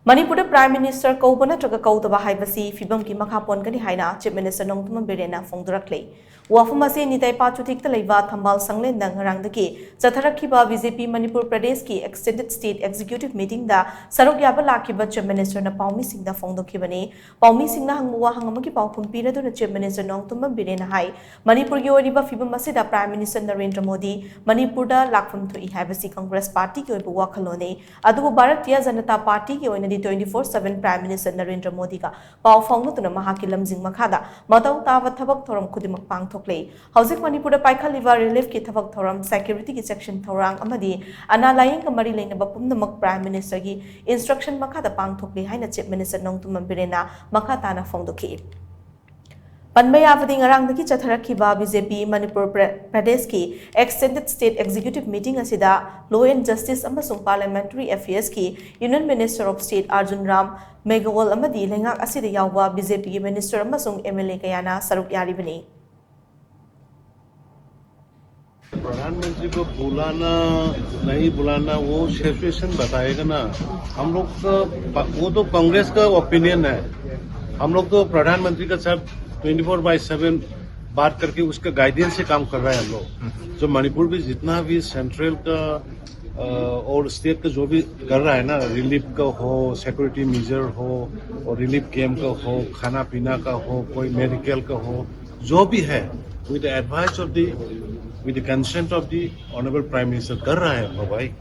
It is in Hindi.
मणिपुर प्राइम मिनिस्टर कौब नत्रगा कौदब हाइबसी फिबम की मखा पोनगनी हाइना चीफ मिनिस्टर नोंगतुम बिरेना फोंदुरखले वाफम असे निताई पाचुथिक लेबा थंबाल संगलेन रंगदगी चथरखिबा बीजेपी मणिपुर प्रदेश की एक्सटेंडेड स्टेट एग्जीक्यूटिव मीटिंग दा सरुक याब लाखिबा चीफ मिनिस्टर न पाउमी सिंह दा फोंदोखिबनी पाउमी सिंह न हंगवा हंगमकी पाउखुम पीरदुन chief minister Nongthombam बिरेना high Manipur की ओरिबा फिबम असे the prime minister Narendra Modi Manipur दा लाखफम थुई हाइबसी कांग्रेस पार्टी की ओइबा वाखलोने अदुबु भारतीय जनता पार्टी की ओइनदी 24/7 प्राइम मिनिस्टर नरेंद्र मोदी का पाव फाउंगतुना महाकी लमजिंग मखादा मतौ ताव थबक थोरम खुदिमक पांगथोकले हौजिक मणिपुर पाइखलिबा रिलीफ की थबक थोरम सिक्योरिटी की सेक्शन थोरांग अमदी अना लायंग का मरी लेनबा पुमनमक प्राइम मिनिस्टर की इंस्ट्रक्शन मखादा पांगथोकले हाइना चीफ मिनिस्टर नोंगतुम बिरेना मखा ताना फोंदोखि पनबयावदी ngaraangdagi chatharakiba BJP Manipur Pradesh की एक्सटेंडेड स्टेट एग्जीक्यूटिव मीटिंग असिदा law and justice अमसुंग parliamentary affairs की union minister of state Arjun Ram Meghwal अमदी लेंगाक असिदा यावबा बीजेपी की मिनिस्टर अमसुंग एमएलए कयाना सरुक यारिबनी। प्रधानमंत्री को बुलाना नहीं बुलाना वो सिचुएशन बताएगा ना। हम लोग का वो तो कांग्रेस का ओपिनियन है। हम लोग तो प्रधानमंत्री का साथ 24/7 बात करके उसका गाइडेंस से काम कर रहा है। हम लोग जो मणिपुर भी जितना भी सेंट्रल का और स्टेट का जो भी कर रहा है ना, रिलीफ का हो, सिक्योरिटी मेजर हो और रिलीफ कैम्प का हो, खाना पीना का हो, कोई मेडिकल का हो, जो भी है with the advice of the with the consent of the honourable prime minister कर रहा है भाई।